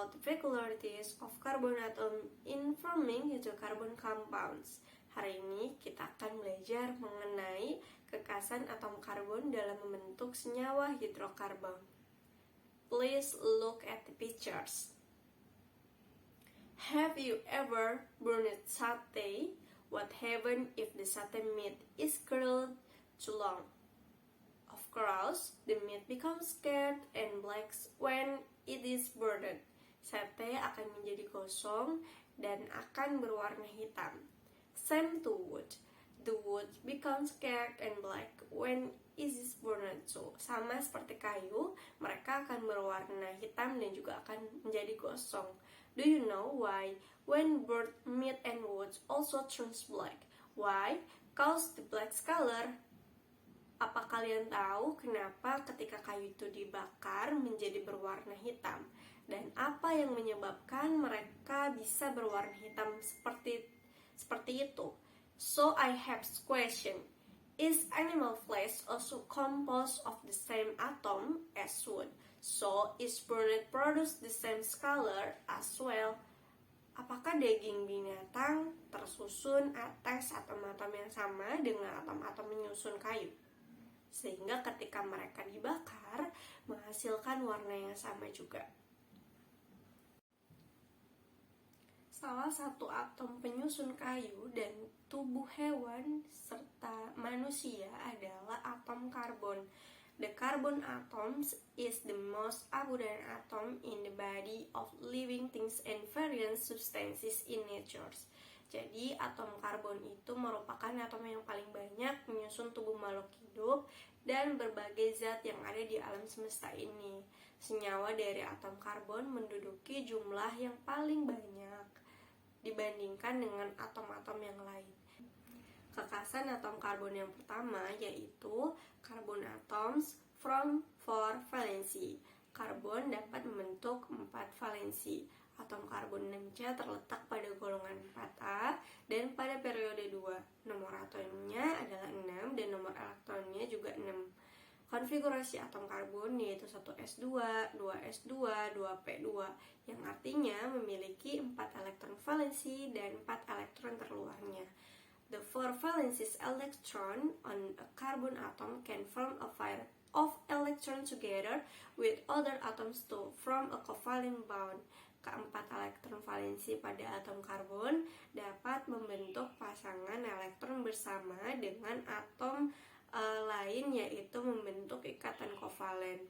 about the peculiarities of carbon atom in forming hydrocarbon compounds. Hari ini kita akan belajar mengenai kekhasan atom karbon dalam membentuk senyawa hidrokarbon. Please look at the pictures. Have you ever burned satay? What happens if the satay meat is grilled too long? Of course, the meat becomes scared and black when it is burned. Sate akan menjadi gosong dan akan berwarna hitam. Same to wood. The wood becomes scared and black when it is burned too. Sama seperti kayu, mereka akan berwarna hitam dan juga akan menjadi gosong. Do you know why when burnt meat and wood also turns black? Why? Cause the black color. Apa kalian tahu kenapa ketika kayu itu dibakar menjadi berwarna hitam? Dan apa yang menyebabkan mereka bisa berwarna hitam seperti itu? So I have question. Is animal flesh also composed of the same atom as wood? So is burned produce the same color as well? Apakah daging binatang tersusun atas atom-atom yang sama dengan atom-atom menyusun kayu? Sehingga ketika mereka dibakar menghasilkan warna yang sama juga. Salah satu atom penyusun kayu dan tubuh hewan serta manusia adalah atom karbon. The carbon atoms is the most abundant atom in the body of living things and various substances in nature. Jadi atom karbon itu merupakan atom yang paling banyak menyusun tubuh makhluk hidup dan berbagai zat yang ada di alam semesta ini. Senyawa dari atom karbon menduduki jumlah yang paling banyak dibandingkan dengan atom-atom yang lain. Kekhasan atom karbon yang pertama yaitu carbon atoms from 4 valency. Karbon dapat membentuk 4 valensi. Atom karbon 6C terletak pada golongan 4A dan pada periode 2. Nomor atomnya adalah 6 dan nomor elektronnya juga 6. Konfigurasi atom karbon yaitu 1s2, 2s2, 2p2 yang artinya memiliki 4 elektron valensi dan 4 elektron terluarnya. The 4 valencies electron on a carbon atom can form a pair of electrons together with other atoms to form a covalent bond. Keempat elektron valensi pada atom karbon dapat membentuk pasangan elektron bersama dengan atom lain yaitu membentuk ikatan kovalen.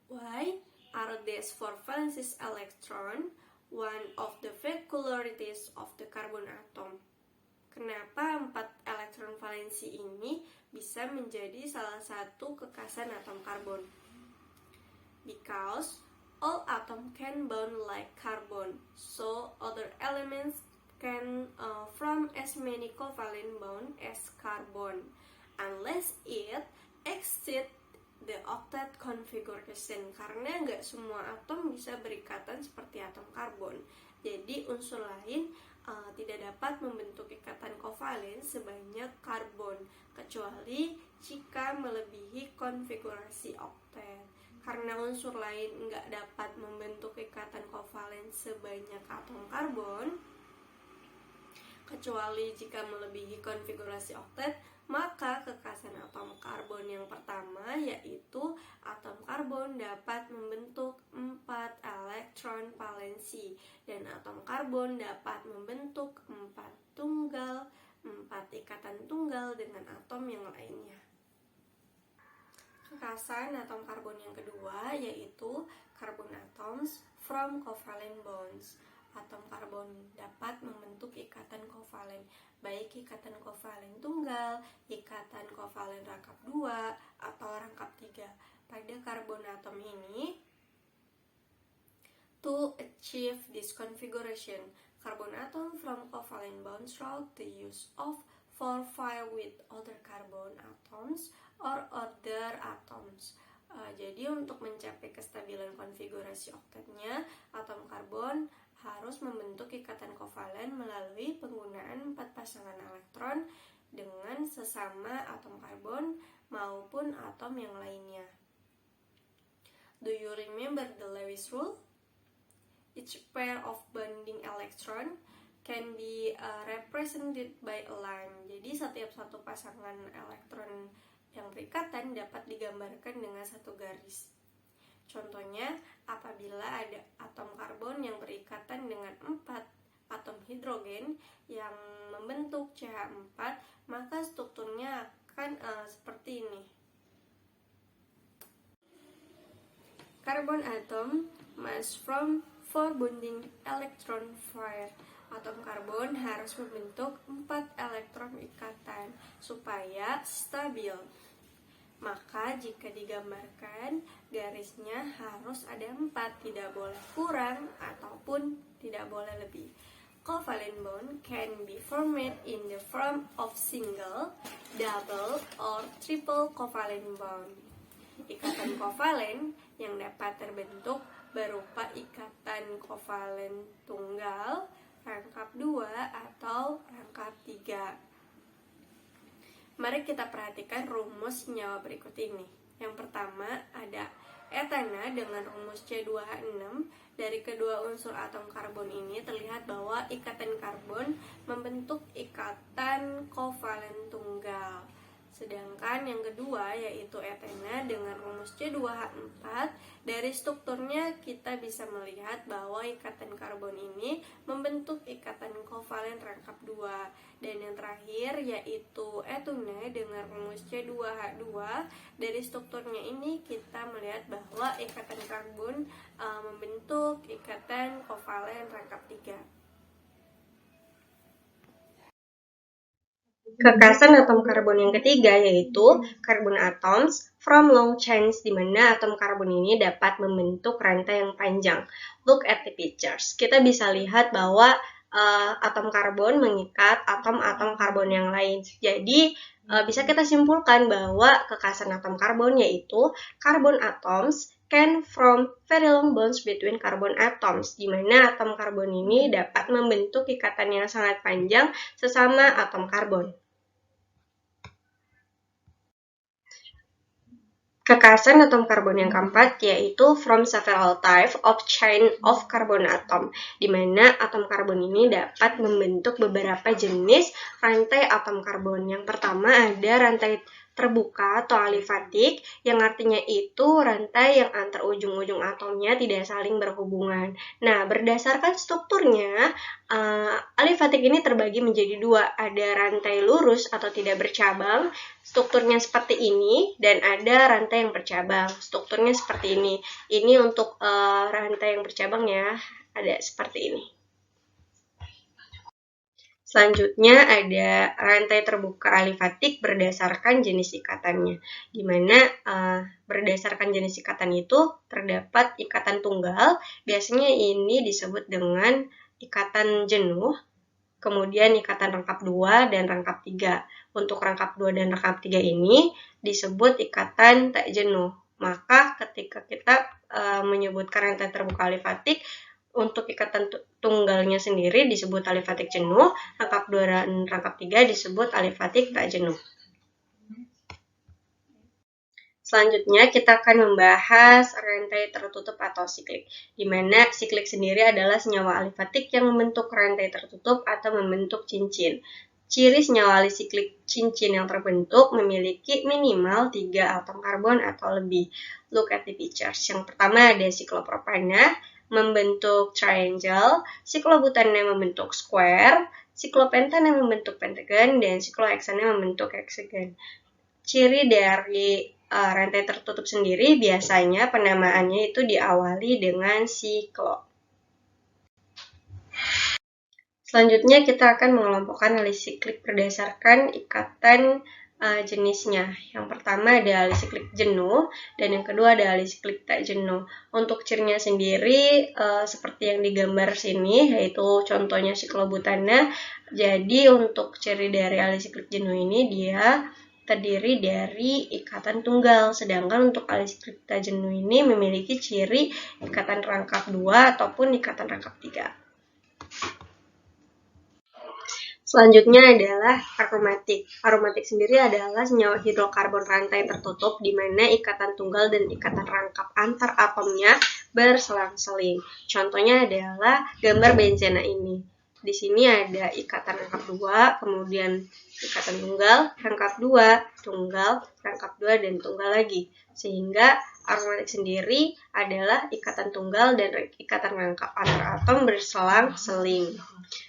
Why are these 4 valencies electron one of the peculiarities of the carbon atom? Kenapa 4 elektron valensi ini bisa menjadi salah satu kekhasan atom karbon? Because all atoms can bond like carbon, so other elements can form as many covalent bonds as carbon, unless it exceeds the octet configuration. Karena nggak semua atom bisa berikatan seperti atom karbon. Jadi unsur lain tidak dapat membentuk ikatan kovalen sebanyak karbon, kecuali jika melebihi konfigurasi oktet. Karena unsur lain nggak dapat membentuk ikatan kovalen sebanyak atom karbon, kecuali jika melebihi konfigurasi oktet, maka kekhasan atom karbon yang pertama yaitu atom karbon dapat membentuk 4 elektron valensi dan atom karbon dapat membentuk 4 ikatan tunggal dengan atom yang lainnya. Kekhasan atom karbon yang kedua yaitu carbon atoms from covalent bonds. Atom karbon dapat membentuk ikatan kovalen, baik ikatan kovalen tunggal, ikatan kovalen rangkap 2, atau rangkap 3. Pada karbon atom ini, to achieve this configuration, carbon atom from covalent bonds through the use of 4-5 with other carbon atoms or other atoms. Jadi untuk mencapai kestabilan konfigurasi oktetnya, atom karbon harus membentuk ikatan kovalen melalui penggunaan 4 pasangan elektron dengan sesama atom karbon maupun atom yang lainnya. Do you remember the Lewis rule? Each pair of bonding electron can be represented by a line. Jadi setiap satu pasangan elektron yang berikatan dapat digambarkan dengan satu garis. Contohnya, apabila ada atom karbon yang berikatan dengan 4 atom hidrogen yang membentuk CH4, maka strukturnya akan seperti ini. Carbon atom must form 4 bonding electron pair. Atom karbon harus membentuk 4 elektron ikatan supaya stabil. Maka jika digambarkan, garisnya harus ada 4, tidak boleh kurang ataupun tidak boleh lebih. Covalent bond can be formed in the form of single, double, or triple covalent bond. Ikatan kovalen yang dapat terbentuk berupa ikatan kovalen tunggal, rangkap 2, atau rangkap 3. Mari kita perhatikan rumus senyawa berikut ini. Yang pertama ada etana dengan rumus C2H6. Dari kedua unsur atom karbon ini terlihat bahwa ikatan karbon membentuk ikatan kovalen tunggal. Sedangkan yang kedua yaitu etana dengan rumus C2H4. Dari strukturnya kita bisa melihat bahwa ikatan karbon ini membentuk ikatan kovalen rangkap 2. Dan yang terakhir yaitu etuna dengan rumus C2H2. Dari strukturnya ini kita melihat bahwa ikatan karbon membentuk ikatan kovalen rangkap 3. Kekasan atom karbon yang ketiga yaitu carbon atoms from long chains, di mana atom karbon ini dapat membentuk rantai yang panjang. Look at the pictures. Kita bisa lihat bahwa atom karbon mengikat atom-atom karbon yang lain. Jadi bisa kita simpulkan bahwa kekasan atom karbon yaitu carbon atoms can form very long bonds between carbon atoms, di mana atom karbon ini dapat membentuk ikatan yang sangat panjang sesama atom karbon. Kekasan atom karbon yang keempat yaitu from several types of chain of carbon atom, di mana atom karbon ini dapat membentuk beberapa jenis rantai atom karbon. Yang pertama ada rantai terbuka atau alifatik, yang artinya itu rantai yang antar ujung-ujung atomnya tidak saling berhubungan. Nah, berdasarkan strukturnya, alifatik ini terbagi menjadi 2. Ada rantai lurus atau tidak bercabang, strukturnya seperti ini, dan ada rantai yang bercabang, strukturnya seperti ini. Ini untuk rantai yang bercabang ya, ada seperti ini. Selanjutnya ada rantai terbuka alifatik berdasarkan jenis ikatannya, di mana berdasarkan jenis ikatan itu terdapat ikatan tunggal, biasanya ini disebut dengan ikatan jenuh, kemudian ikatan rangkap 2 dan rangkap 3. Untuk rangkap 2 dan rangkap 3 ini disebut ikatan tak jenuh. Maka ketika kita menyebutkan rantai terbuka alifatik, untuk ikatan tunggalnya sendiri disebut alifatik jenuh, rangkap 2 dan rangkap 3 disebut alifatik tak jenuh. Selanjutnya kita akan membahas rantai tertutup atau siklik, di mana siklik sendiri adalah senyawa alifatik yang membentuk rantai tertutup atau membentuk cincin. Ciri senyawa alisiklik cincin yang terbentuk memiliki minimal 3 atom karbon atau lebih. Look at the pictures. Yang pertama ada siklopropana membentuk triangle, siklobutana membentuk square, siklopentana membentuk pentagon, dan siklohexana membentuk hexagon. Ciri dari rantai tertutup sendiri biasanya penamaannya itu diawali dengan siklo. Selanjutnya kita akan mengelompokkan alisiklik berdasarkan ikatan jenisnya. Yang pertama ada alisiklik jenuh dan yang kedua ada alisiklik tak jenuh. Untuk cirinya sendiri seperti yang digambar sini, yaitu contohnya siklobutana. Jadi untuk ciri dari alisiklik jenuh ini dia terdiri dari ikatan tunggal, sedangkan untuk alisiklik tak jenuh ini memiliki ciri ikatan rangkap 2 ataupun ikatan rangkap 3. Selanjutnya adalah aromatik. Aromatik sendiri adalah senyawa hidrokarbon rantai tertutup di mana ikatan tunggal dan ikatan rangkap antar atomnya berselang-seling. Contohnya adalah gambar benzena ini. Di sini ada ikatan rangkap 2, kemudian ikatan tunggal, rangkap 2, tunggal, rangkap 2, dan tunggal lagi. Sehingga aromatik sendiri adalah ikatan tunggal dan ikatan rangkap antar atom berselang-seling.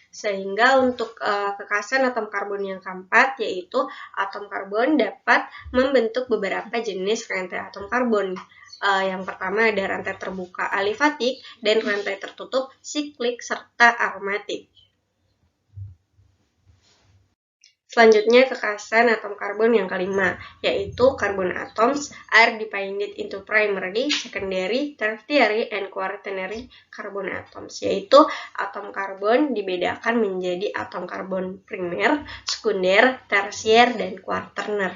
Sehingga untuk kekhasan atom karbon yang keempat, yaitu atom karbon dapat membentuk beberapa jenis rantai atom karbon. Yang pertama ada rantai terbuka alifatik dan rantai tertutup siklik serta aromatik. Selanjutnya kekhasan atom karbon yang kelima, yaitu carbon atoms are divided into primary, secondary, tertiary, and quaternary carbon atoms, yaitu atom karbon dibedakan menjadi atom karbon primer, sekunder, tersier, dan quaterner.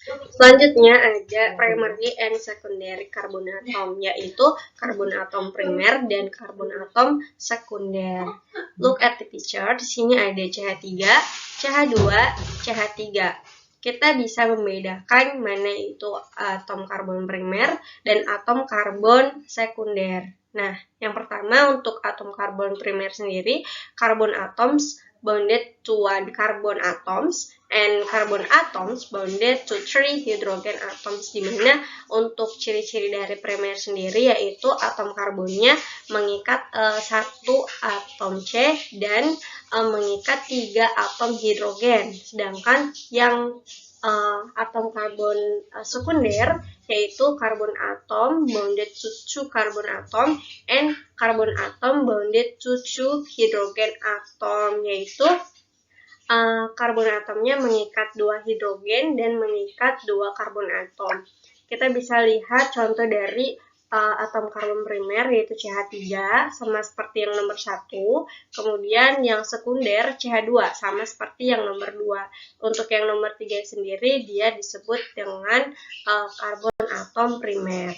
Selanjutnya ada primary and secondary carbon atom, yaitu karbon atom primer dan karbon atom sekunder. Look at the picture. Di sini ada CH3, CH2, CH3. Kita bisa membedakan mana itu atom karbon primer dan atom karbon sekunder. Nah, yang pertama untuk atom karbon primer sendiri, carbon atoms bonded to one carbon atoms and carbon atoms bonded to 3 hydrogen atoms, di mana untuk ciri-ciri dari primer sendiri yaitu atom karbonnya mengikat satu atom C dan mengikat 3 atom hidrogen, sedangkan yang atom karbon sekunder yaitu carbon atom bonded to 2 carbon atom and carbon atom bonded to 2 hydrogen atom, yaitu karbon atomnya mengikat 2 hidrogen dan mengikat 2 karbon atom. Kita bisa lihat contoh dari atom karbon primer yaitu CH3 sama seperti yang nomor 1, kemudian yang sekunder CH2 sama seperti yang nomor 2. Untuk yang nomor 3 sendiri dia disebut dengan karbon atom primer.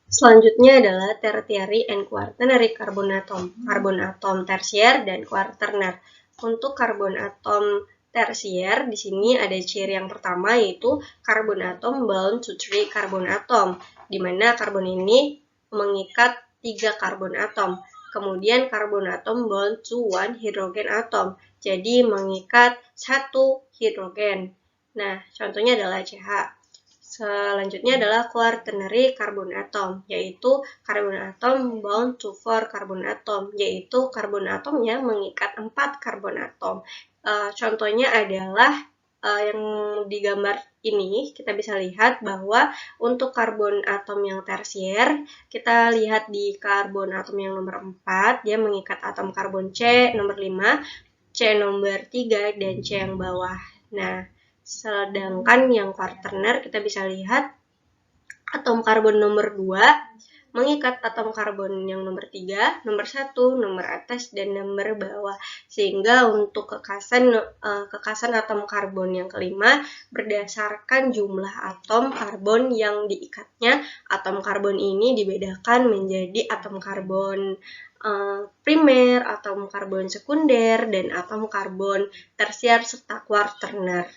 Selanjutnya adalah tertiary and quaternary carbon atom tersier dan quaterner. Untuk karbon atom tersier, di sini ada ciri yang pertama yaitu karbon atom bound to 3 carbon atom, di mana karbon ini mengikat 3 karbon atom. Kemudian karbon atom bound to 1 hydrogen atom, jadi mengikat 1 hidrogen. Nah, contohnya adalah CH. Selanjutnya adalah quaternary carbon atom, yaitu karbon atom bound to 4 carbon atom, yaitu karbon atomnya mengikat 4 karbon atom. Contohnya adalah yang digambar ini, kita bisa lihat bahwa untuk karbon atom yang tersier, kita lihat di karbon atom yang nomor 4, dia mengikat atom karbon C nomor 5, C nomor 3, dan C yang bawah. Nah, sedangkan yang quaterner kita bisa lihat atom karbon nomor 2 mengikat atom karbon yang nomor 3, nomor 1, nomor atas, dan nomor bawah. Sehingga untuk kekhasan atom karbon yang kelima berdasarkan jumlah atom karbon yang diikatnya, atom karbon ini dibedakan menjadi atom karbon primer, atom karbon sekunder, dan atom karbon tersier serta quaterner.